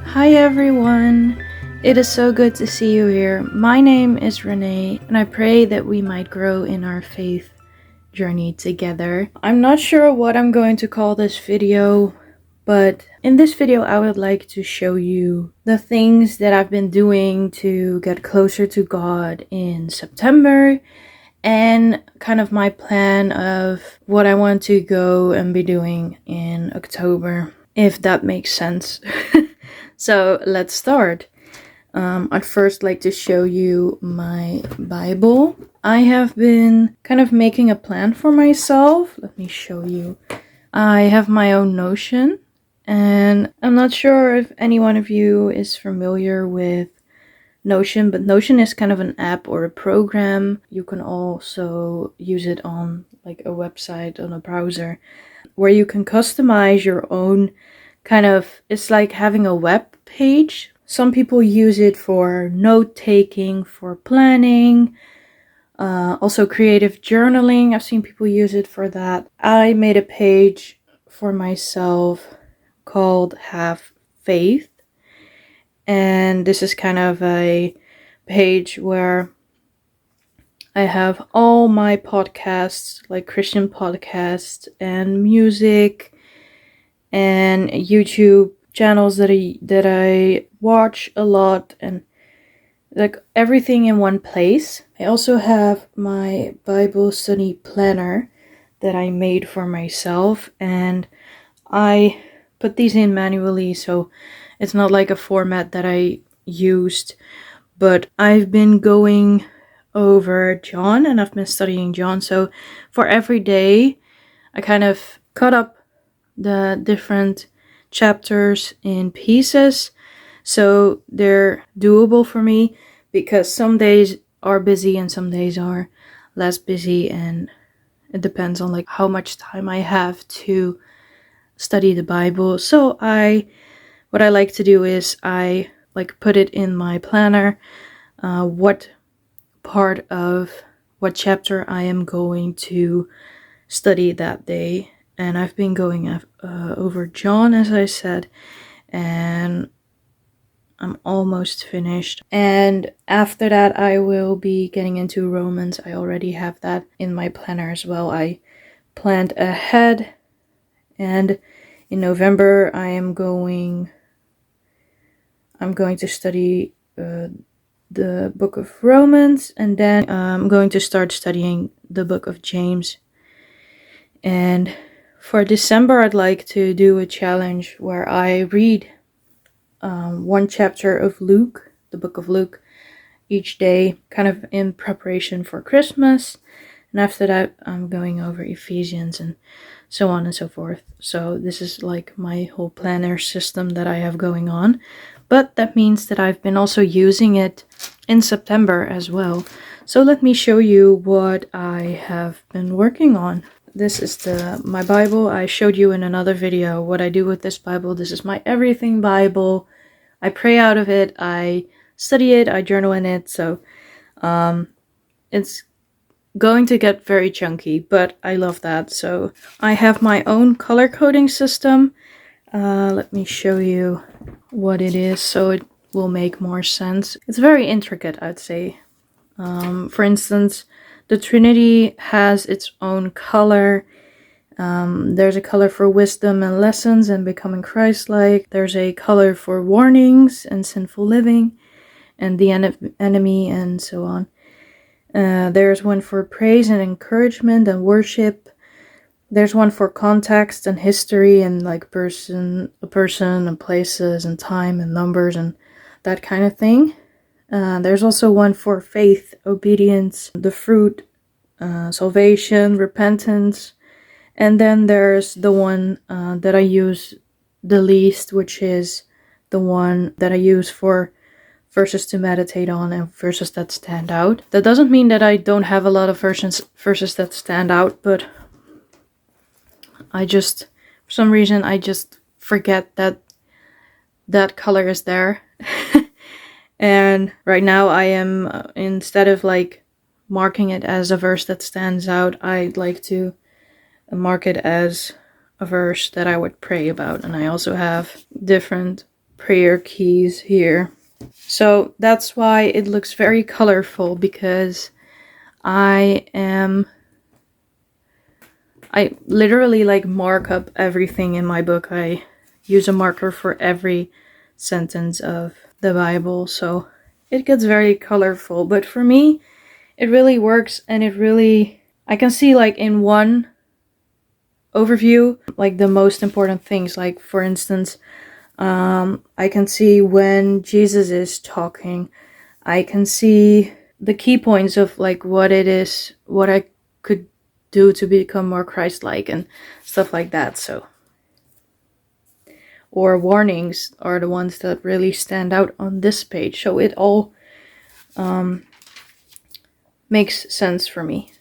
Hi everyone! It is so good to see you here. My name is Renee, and I pray that we might grow in our faith journey together. I'm not sure what I'm going to call this video, but in this video I would like to show you the things that I've been doing to get closer to God in September and kind of my plan of what I want to go and be doing in October, if that makes sense. So let's start. I'd first like to show you my Bible. I have been kind of making a plan for myself. Let me show you. I have my own Notion, and I'm not sure if any one of you is familiar with Notion, but Notion is kind of an app or a program. You can also use it on like a website on a browser where you can customize your own it's like having a web page. Some people use it for note taking, for planning, also creative journaling. I've seen people use it for that. I made a page for myself called Have Faith, and this is kind of a page where I have all my podcasts, like Christian podcasts and music and YouTube channels that I watch a lot, and like everything in one place. I also have my Bible study planner that I made for myself, and I put these in manually, so it's not like a format that I used, but I've been going over John and I've been studying John, so for every day I kind of cut up the different chapters in pieces, so they're doable for me, because some days are busy and some days are less busy, and it depends on like how much time I have to study the Bible. So what I like to do is I like put it in my planner, what part of what chapter I am going to study that day. And I've been going over John, as I said, and I'm almost finished. And after that, I will be getting into Romans. I already have that in my planner as well. I planned ahead, and in November, I'm going to study the book of Romans, and then I'm going to start studying the book of James. And for December, I'd like to do a challenge where I read one chapter of Luke, the book of Luke, each day, kind of in preparation for Christmas. And after that, I'm going over Ephesians and so on and so forth. So this is like my whole planner system that I have going on. But that means that I've been also using it in September as well. So let me show you what I have been working on. This is my Bible. I showed you in another video what I do with this Bible. This is my everything Bible. I pray out of it. I study it. I journal in it. So it's going to get very chunky, but I love that. So I have my own color coding system. Let me show you what it is so it will make more sense. It's very intricate, I'd say. For instance, the Trinity has its own color. There's a color for wisdom and lessons and becoming Christ-like. There's a color for warnings and sinful living and the enemy and so on. There's one for praise and encouragement and worship. There's one for context and history and like a person and places and time and numbers and that kind of thing. There's also one for faith, obedience, the fruit, salvation, repentance. And then there's the one that I use the least, which is the one that I use for verses to meditate on and verses that stand out. That doesn't mean that I don't have a lot of verses that stand out, but for some reason, I just forget that that color is there. And right now I am, instead of like marking it as a verse that stands out, I'd like to mark it as a verse that I would pray about. And I also have different prayer keys here. So that's why it looks very colorful, because I literally like mark up everything in my book. I use a marker for every sentence of the Bible, so it gets very colorful. But for me, it really works, and I can see like in one overview like the most important things. Like for instance, I can see when Jesus is talking. I can see the key points of like what it is, what I could do to become more Christ-like and stuff like that. So, or warnings are the ones that really stand out on this page. So it all makes sense for me.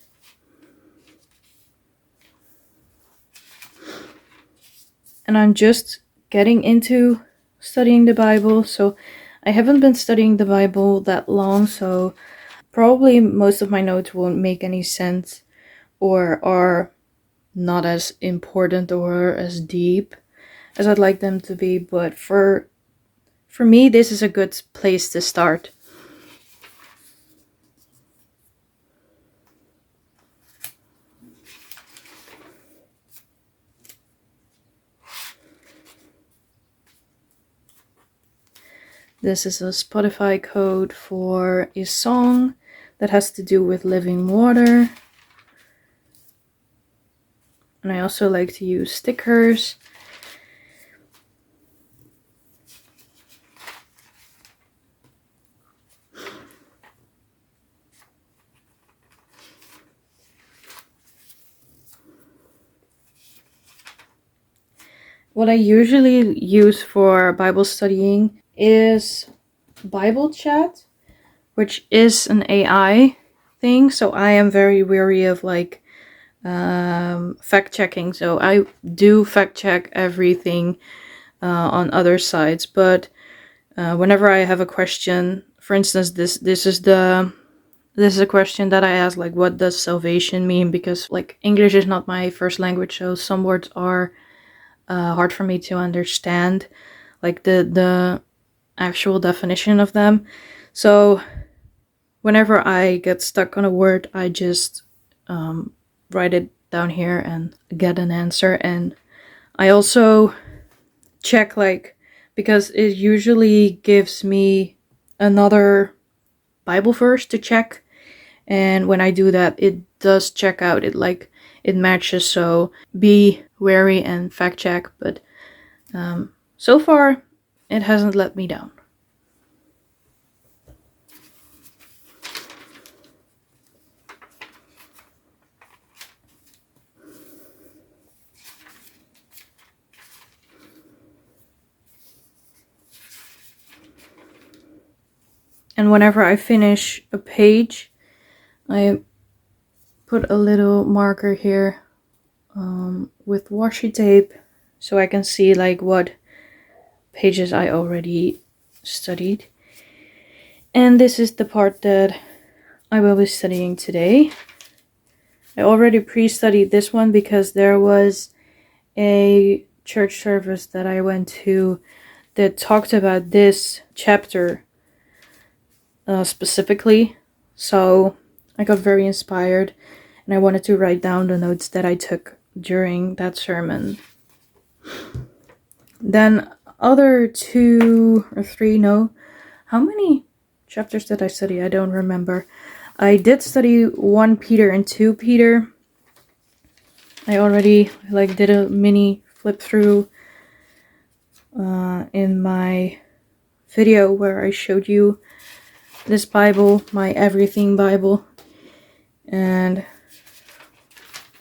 And I'm just getting into studying the Bible, so I haven't been studying the Bible that long, so probably most of my notes won't make any sense or are not as important or as deep as I'd like them to be, but for me, this is a good place to start. This is a Spotify code for a song that has to do with living water. And I also like to use stickers. What I usually use for Bible studying is Bible Chat, which is an AI thing. So I am very wary of like fact checking. So I do fact check everything on other sites. But whenever I have a question, for instance, this is a question that I ask, like, what does salvation mean? Because like English is not my first language, so some words are hard for me to understand, like the actual definition of them. So whenever I get stuck on a word, I just write it down here and get an answer. And I also check, like, because it usually gives me another Bible verse to check, and when I do that, it does check out. It matches. So be wary and fact check. But so far, it hasn't let me down. And whenever I finish a page, I put a little marker here with washi tape, so I can see like what pages I already studied. And this is the part that I will be studying today. I already pre-studied this one because there was a church service that I went to that talked about this chapter specifically. So I got very inspired, and I wanted to write down the notes that I took during that sermon. Then other 2 or 3, no, how many chapters did I study? I don't remember. I did study 1 Peter and 2 Peter. I already like did a mini flip through in my video where I showed you this Bible, my everything Bible. And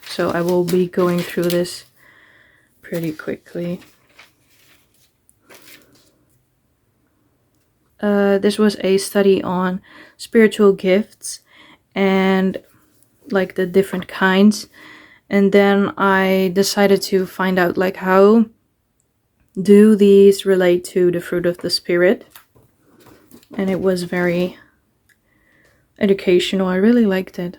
so I will be going through this pretty quickly. This was a study on spiritual gifts and like the different kinds. And then I decided to find out like how do these relate to the fruit of the Spirit. And it was very educational. I really liked it.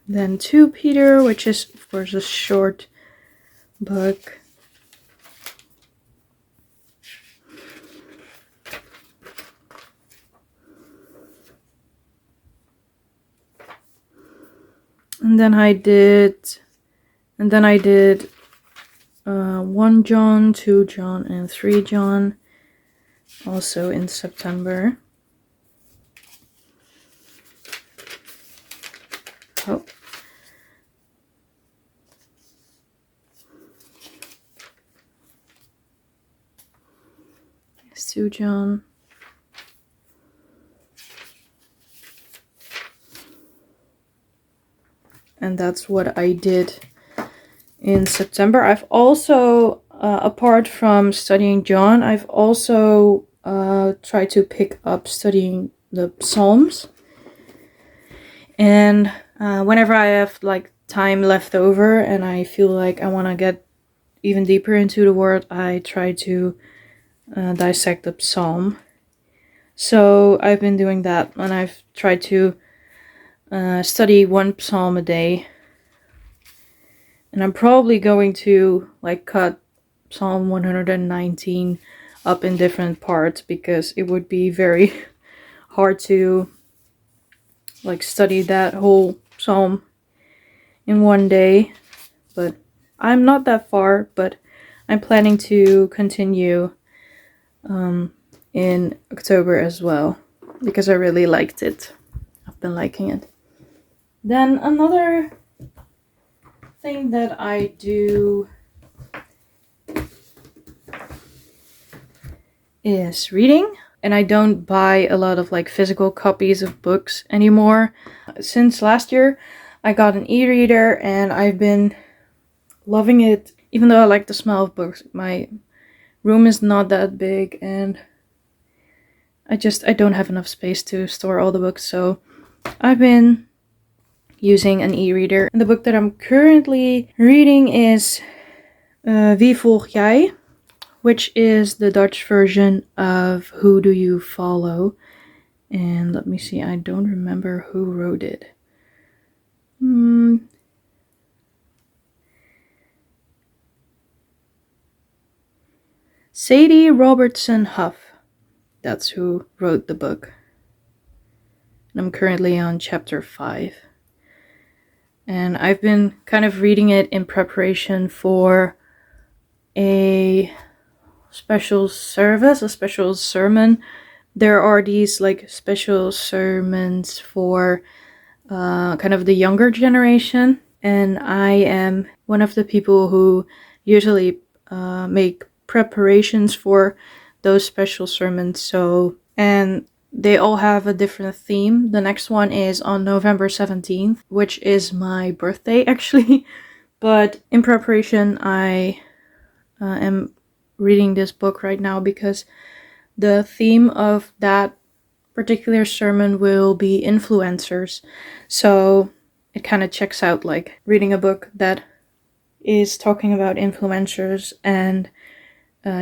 Then 2 Peter, which is of course a short book. And then I did 1 John, 2 John, and 3 John, also in September. Oh. It's 2 John. And that's what I did in September. I've also, apart from studying John, I've also tried to pick up studying the Psalms. And whenever I have like time left over and I feel like I want to get even deeper into the word, I try to dissect the Psalm. So I've been doing that, and I've tried to study one Psalm a day. And I'm probably going to like cut Psalm 119 up in different parts, because it would be very hard to like study that whole psalm in one day. But I'm not that far, but I'm planning to continue in October as well, because I really liked it. I've been liking it. Then another thing that I do is reading. And I don't buy a lot of like physical copies of books anymore. Since last year, I got an e-reader and I've been loving it. Even though I like the smell of books, my room is not that big and I don't have enough space to store all the books. So I've been using an e-reader. And the book that I'm currently reading is Wie volg jij? Which is the Dutch version of Who Do You Follow? And let me see, I don't remember who wrote it. Sadie Robertson Huff. That's who wrote the book. And I'm currently on chapter 5. And I've been kind of reading it in preparation for a special service, a special sermon. There are these like special sermons for kind of the younger generation, and I am one of the people who usually make preparations for those special sermons. And they all have a different theme. The next one is on November 17th, which is my birthday actually. But in preparation, I am reading this book right now because the theme of that particular sermon will be influencers. So it kind of checks out, like reading a book that is talking about influencers and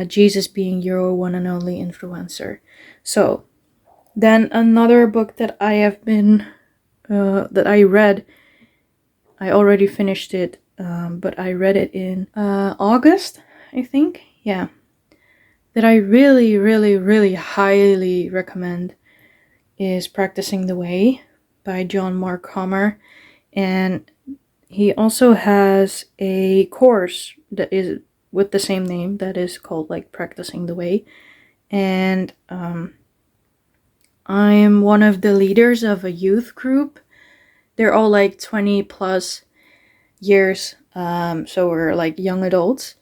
Jesus being your one and only influencer. So then another book that I have been that I read, I already finished it, but I read it in August, I think. Yeah. That I really, really, really highly recommend is Practicing the Way by John Mark Comer. And he also has a course that is with the same name that is called like Practicing the Way. And I am one of the leaders of a youth group. They're all like 20 plus years, so we're like young adults.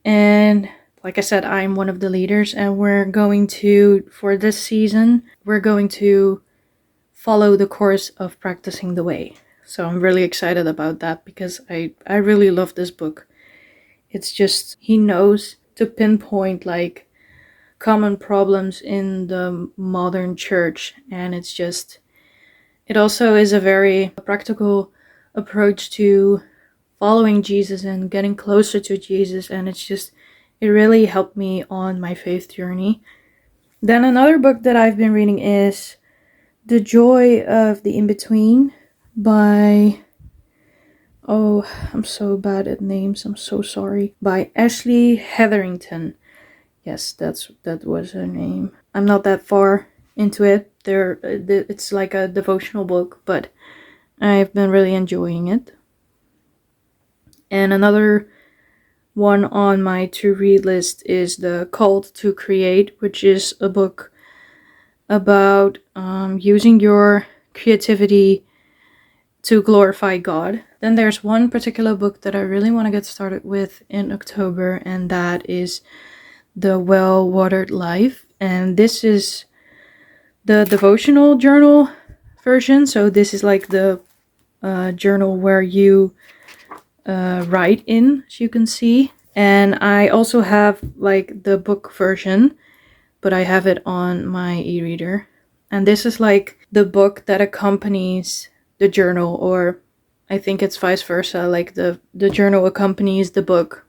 And like I said, I'm one of the leaders, and for this season, we're going to follow the course of Practicing the Way. So I'm really excited about that because I really love this book. It's just, he knows to pinpoint like common problems in the modern church, and it also is a very practical approach to following Jesus and getting closer to Jesus, and it really helped me on my faith journey. Then another book that I've been reading is The Joy of the In-Between by Oh, I'm so bad at names. I'm so sorry. By Ashley Hetherington. Yes, that was her name. I'm not that far into it. It's like a devotional book, but I've been really enjoying it. And another one on my to-read list is The Called to Create, which is a book about using your creativity to glorify God. Then there's one particular book that I really want to get started with in October, and that is The Well-Watered Life. And this is the devotional journal version. So this is like the journal where you write in, as you can see. And I also have like the book version, but I have it on my e-reader. And this is like the book that accompanies the journal, or I think it's vice versa, like the journal accompanies the book.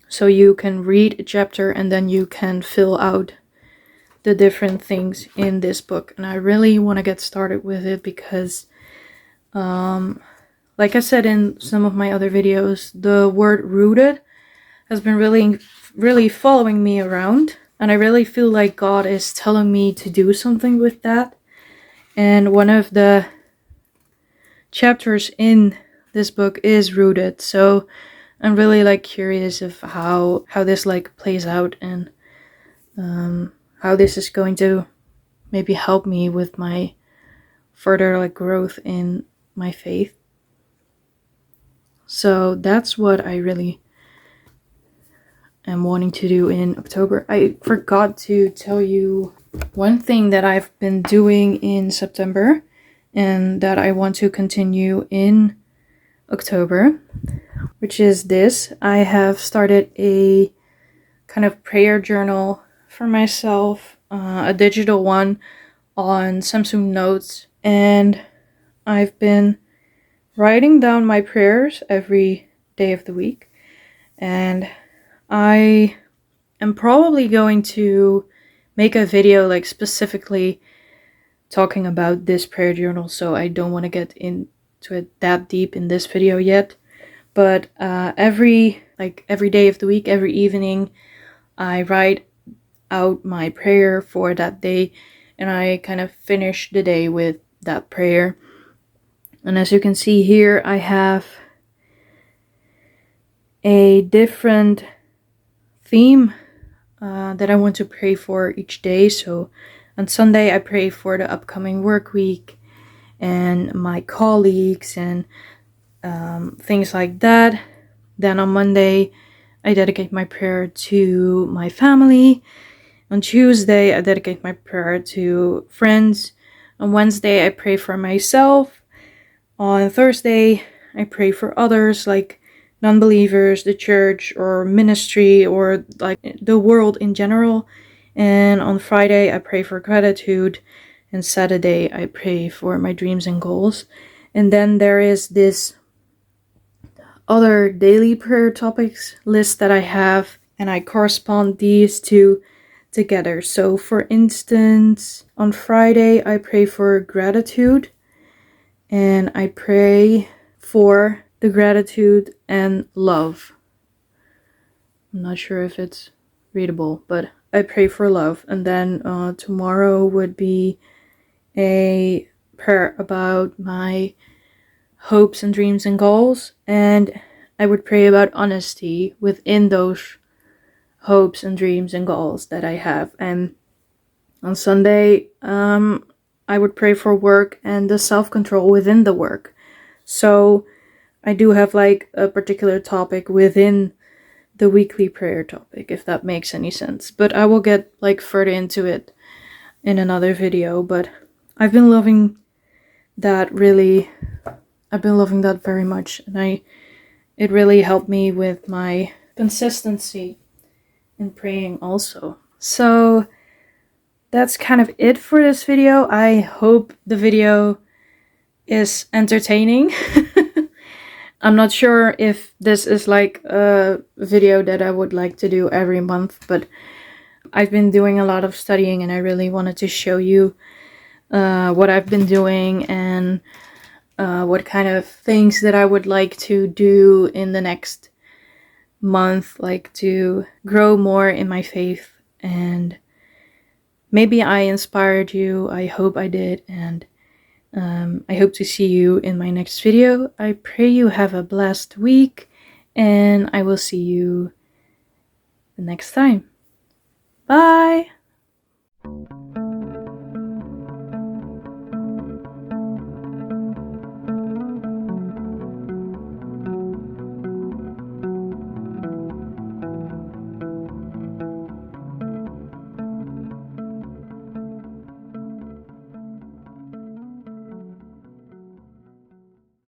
So you can read a chapter and then you can fill out the different things in this book. And I really want to get started with it because like I said in some of my other videos, the word rooted has been really following me around. And I really feel like God is telling me to do something with that. And one of the chapters in this book is rooted. So I'm really like curious of how this like plays out, and how this is going to maybe help me with my further like growth in my faith. So that's what I really am wanting to do in October. I forgot to tell you one thing that I've been doing in September and that I want to continue in October, which is this. I have started a kind of prayer journal for myself, a digital one on Samsung Notes, and I've been writing down my prayers every day of the week, and I am probably going to make a video like specifically talking about this prayer journal, so I don't want to get into it that deep in this video yet. But every day of the week, every evening, I write out my prayer for that day, and I kind of finish the day with that prayer. And as you can see here, I have a different theme that I want to pray for each day. So on Sunday, I pray for the upcoming work week and my colleagues and things like that. Then on Monday, I dedicate my prayer to my family. On Tuesday, I dedicate my prayer to friends. On Wednesday, I pray for myself. On Thursday, I pray for others, like non-believers, the church, or ministry, or like the world in general. And on Friday, I pray for gratitude. And Saturday, I pray for my dreams and goals. And then there is this other daily prayer topics list that I have, and I correspond these two together. So for instance, on Friday, I pray for gratitude, and I pray for the gratitude and love. I'm not sure if it's readable, but I pray for love. And then tomorrow would be a prayer about my hopes and dreams and goals, and I would pray about honesty within those hopes and dreams and goals that I have. And on Sunday, I would pray for work and the self-control within the work. So I do have like a particular topic within the weekly prayer topic, if that makes any sense. But I will get like further into it in another video. But I've been loving that very much, and it really helped me with my consistency in praying also. So that's kind of it for this video. I hope the video is entertaining. I'm not sure if this is like a video that I would like to do every month, but I've been doing a lot of studying, and I really wanted to show you what I've been doing, and what kind of things that I would like to do in the next month, like to grow more in my faith. And maybe I inspired you. I hope I did. And I hope to see you in my next video. I pray you have a blessed week, and I will see you the next time. Bye!